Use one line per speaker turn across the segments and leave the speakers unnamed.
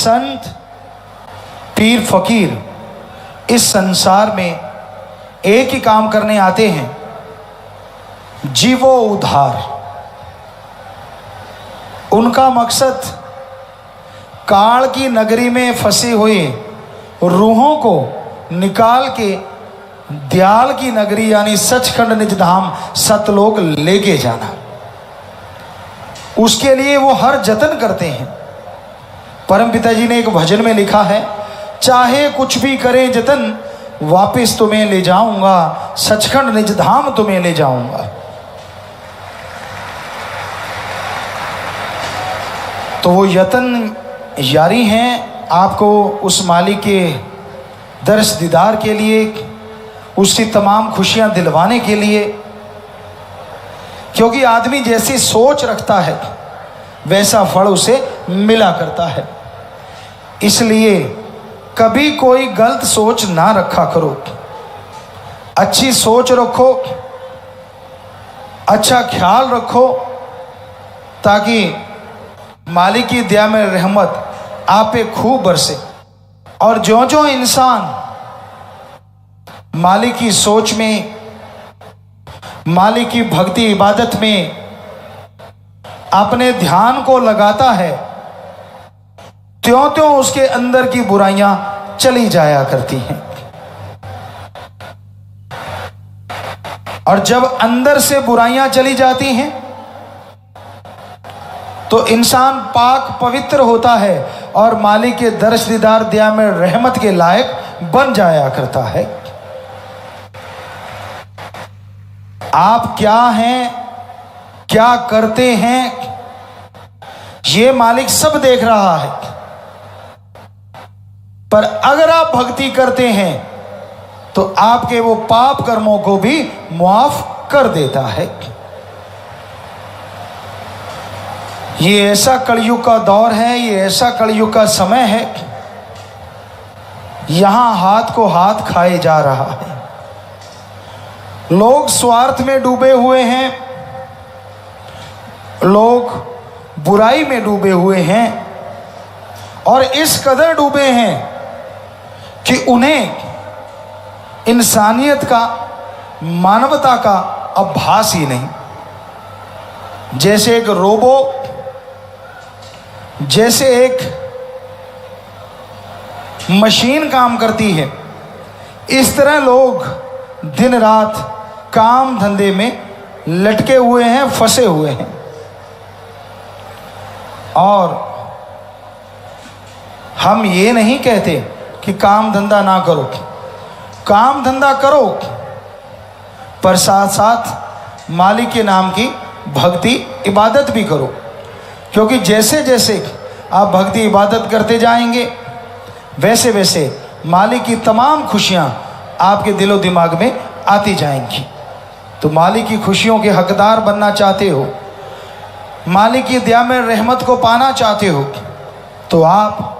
संत पीर फकीर इस संसार में एक ही काम करने आते हैं, जीवो उद्धार। उनका मकसद काल की नगरी में फंसे हुए रूहों को निकाल के दयाल की नगरी यानी सचखंड निज धाम सतलोक लेके जाना। उसके लिए वो हर जतन करते हैं। परम पिता जी ने एक भजन में लिखा है, चाहे कुछ भी करें जतन वापस तुम्हें ले जाऊंगा, सचखंड निज धाम तुम्हें ले जाऊंगा। तो वो यतन जारी हैं आपको उस मालिक के दर्श दीदार के लिए, उसकी तमाम खुशियां दिलवाने के लिए। क्योंकि आदमी जैसी सोच रखता है वैसा फल उसे मिला करता है। इसलिए कभी कोई गलत सोच ना रखा करो, अच्छी सोच रखो, अच्छा ख्याल रखो, ताकि मालिक की दया में रहमत आप पे खूब बरसे। और जो जो इंसान मालिक की सोच में, मालिक की भक्ति इबादत में अपने ध्यान को लगाता है, त्यों त्यों उसके अंदर की बुराइयां चली जाया करती हैं। और जब अंदर से बुराइयां चली जाती हैं तो इंसान पाक पवित्र होता है और मालिक के दर्श दीदार दया में रहमत के लायक बन जाया करता है। आप क्या हैं, क्या करते हैं, ये मालिक सब देख रहा है। पर अगर आप भक्ति करते हैं तो आपके वो पाप कर्मों को भी माफ कर देता है। ये ऐसा कलयुग का दौर है, ये ऐसा कलयुग का समय है, यहां हाथ को हाथ खाए जा रहा है। लोग स्वार्थ में डूबे हुए हैं, लोग बुराई में डूबे हुए हैं और इस कदर डूबे हैं कि उन्हें इंसानियत का, मानवता का आभास ही नहीं। जैसे एक रोबो, जैसे एक मशीन काम करती है, इस तरह लोग दिन रात काम धंधे में लटके हुए हैं, फंसे हुए हैं। और हम ये नहीं कहते कि काम धंधा ना करो, काम धंधा करो, पर साथ साथ मालिक के नाम की भक्ति इबादत भी करो। क्योंकि जैसे जैसे आप भक्ति इबादत करते जाएंगे वैसे वैसे मालिक की तमाम खुशियां आपके दिलो दिमाग में आती जाएंगी। तो मालिक की खुशियों के हकदार बनना चाहते हो, मालिक की दया में रहमत को पाना चाहते हो, तो आप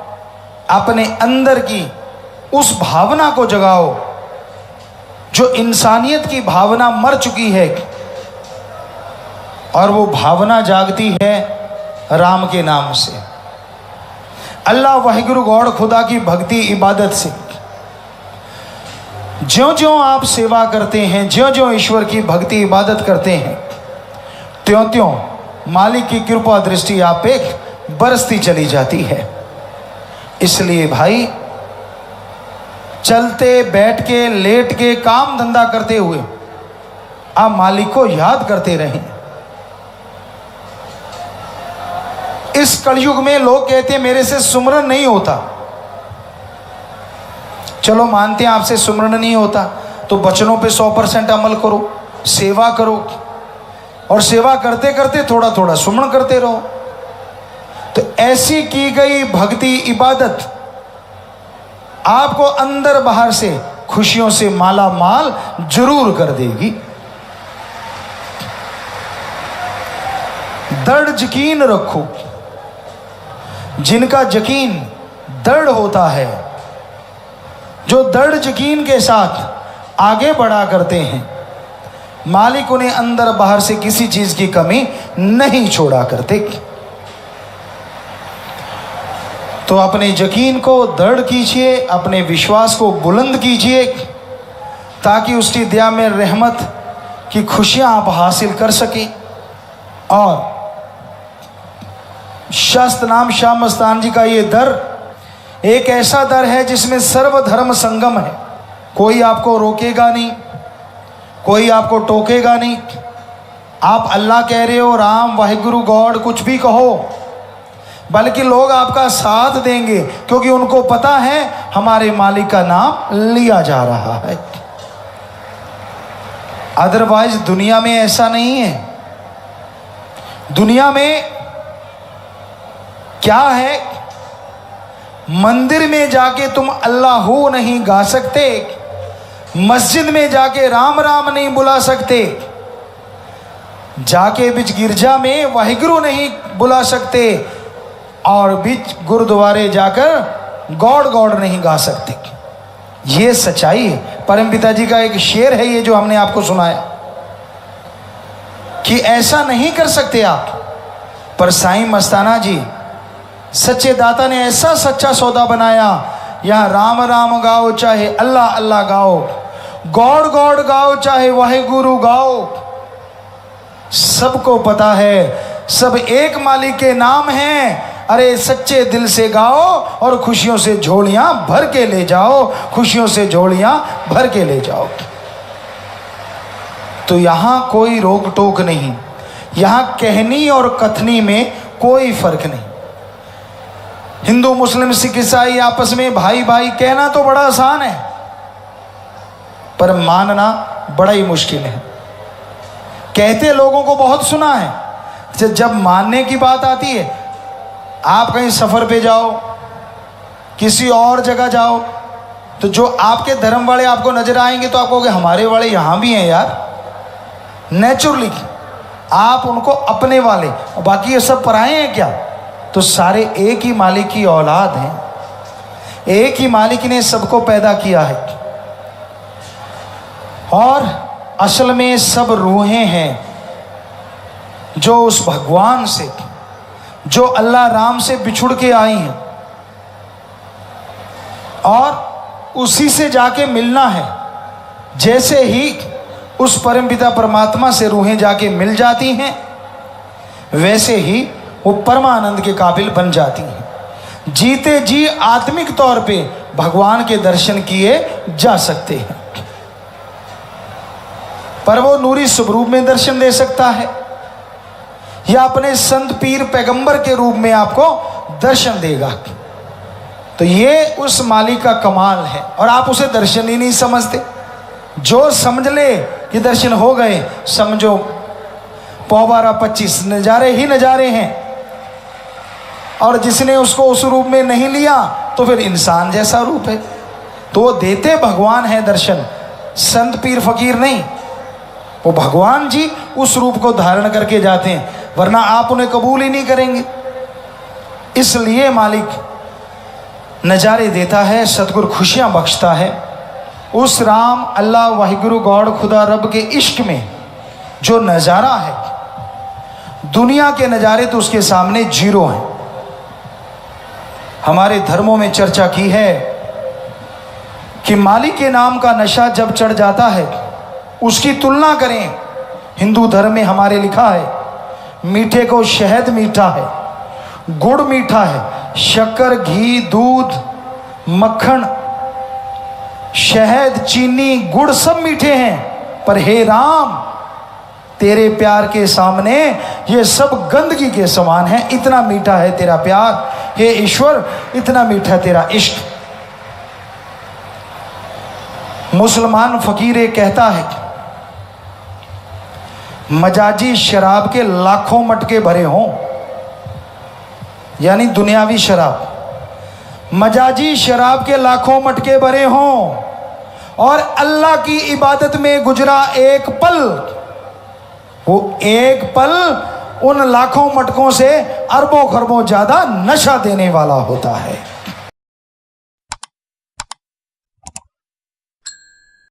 अपने अंदर की उस भावना को जगाओ जो इंसानियत की भावना मर चुकी है, और वो भावना जागती है राम के नाम से, अल्लाह वाहिगुरु गौड़ खुदा की भक्ति इबादत से। ज्यों ज्यों आप सेवा करते हैं, ज्यों ज्यों ईश्वर की भक्ति इबादत करते हैं, त्यों त्यों मालिक की कृपा दृष्टि आप पे बरसती चली जाती है। इसलिए भाई, चलते, बैठ के, लेट के, काम धंधा करते हुए आप मालिक को याद करते रहें। इस कलयुग में लोग कहते हैं मेरे से सुमरन नहीं होता। चलो मानते हैं आपसे सुमरन नहीं होता, तो वचनों पे 100% अमल करो, सेवा करो, और सेवा करते करते थोड़ा थोड़ा सुमरन करते रहो। तो ऐसी की गई भक्ति इबादत आपको अंदर बाहर से खुशियों से माला माल जरूर कर देगी। दृढ़ यकीन रखो। जिनका यकीन दृढ़ होता है, जो दृढ़ यकीन के साथ आगे बढ़ा करते हैं, मालिक उन्हें अंदर बाहर से किसी चीज की कमी नहीं छोड़ा करते। तो अपने यकीन को दृढ़ कीजिए, अपने विश्वास को बुलंद कीजिए, ताकि उसकी दया में रहमत की खुशियां आप हासिल कर सकें। और शास्त्र नाम शाह मस्तान जी का ये दर एक ऐसा दर है जिसमें सर्वधर्म संगम है। कोई आपको रोकेगा नहीं, कोई आपको टोकेगा नहीं। आप अल्लाह कह रहे हो, राम, वाहिगुरु, गॉड, कुछ भी कहो, बल्कि लोग आपका साथ देंगे, क्योंकि उनको पता है हमारे मालिक का नाम लिया जा रहा है। अदरवाइज दुनिया में ऐसा नहीं है। दुनिया में क्या है, मंदिर में जाके तुम अल्लाहू नहीं गा सकते, मस्जिद में जाके राम राम नहीं बुला सकते, जाके बीच गिरजा में वाहिगुरु नहीं बुला सकते, और बीच गुरुद्वारे जाकर गॉड गॉड नहीं गा सकते। ये सच्चाई है। परम पिता जी का एक शेर है ये जो हमने आपको सुनाया कि ऐसा नहीं कर सकते आप। पर साईं मस्ताना जी सच्चे दाता ने ऐसा सच्चा सौदा बनाया, यहाँ राम राम गाओ चाहे अल्लाह अल्लाह गाओ, गॉड गॉड गाओ चाहे वाहिगुरु गाओ, सबको पता है सब एक मालिक के नाम हैं। अरे सच्चे दिल से गाओ और खुशियों से झोलियां भर के ले जाओ, खुशियों से झोलियां भर के ले जाओ। तो यहां कोई रोक टोक नहीं, यहां कहनी और कथनी में कोई फर्क नहीं। हिंदू मुस्लिम सिख ईसाई आपस में भाई भाई कहना तो बड़ा आसान है, पर मानना बड़ा ही मुश्किल है। कहते लोगों को बहुत सुना है, जब मानने की बात आती है, आप कहीं सफ़र पे जाओ, किसी और जगह जाओ, तो जो आपके धर्म वाले आपको नजर आएंगे तो आप कहोगे हमारे वाले यहाँ भी हैं यार। नेचुरली आप उनको अपने वाले, बाकी ये सब पराए हैं क्या? तो सारे एक ही मालिक की औलाद हैं, एक ही मालिक ने सबको पैदा किया है। और असल में सब रूहें हैं जो उस भगवान से, जो अल्लाह राम से बिछुड़ के आई हैं, और उसी से जाके मिलना है। जैसे ही उस परमपिता परमात्मा से रूहें जाके मिल जाती हैं, वैसे ही वो परमानंद के काबिल बन जाती हैं। जीते जी आत्मिक तौर पे भगवान के दर्शन किए जा सकते हैं। पर वो नूरी स्वरूप में दर्शन दे सकता है, या अपने संत पीर पैगंबर के रूप में आपको दर्शन देगा। तो ये उस मालिक का कमाल है, और आप उसे दर्शन ही नहीं समझते। जो समझ ले कि दर्शन हो गए, समझो 25 नज़ारे ही नज़ारे हैं। और जिसने उसको उस रूप में नहीं लिया तो फिर इंसान जैसा रूप है। तो वो देते भगवान है दर्शन, संत पीर फकीर नहीं। वो भगवान जी उस रूप को धारण करके जाते हैं, वरना आप उन्हें कबूल ही नहीं करेंगे। इसलिए मालिक नज़ारे देता है, सतगुरु खुशियाँ बख्शता है। उस राम, अल्लाह, वाहिगुरु, गॉड, खुदा, रब के इश्क में जो नज़ारा है, दुनिया के नज़ारे तो उसके सामने जीरो हैं। हमारे धर्मों में चर्चा की है कि मालिक के नाम का नशा जब चढ़ जाता है, उसकी तुलना करें। हिंदू धर्म में हमारे लिखा है, मीठे को शहद मीठा है, गुड़ मीठा है, शक्कर, घी, दूध, मक्खन, शहद, चीनी, गुड़ सब मीठे हैं। पर हे राम, तेरे प्यार के सामने ये सब गंदगी के समान है। इतना मीठा है तेरा प्यार, हे ईश्वर, इतना मीठा तेरा इश्क। मुसलमान फकीर कहता है, मजाजी शराब के लाखों मटके भरे हों, यानी दुनियावी शराब, मजाजी शराब के लाखों मटके भरे हों, और अल्लाह की इबादत में गुजरा एक पल, वो एक पल उन लाखों मटकों से अरबों खरबों ज्यादा नशा देने वाला होता है।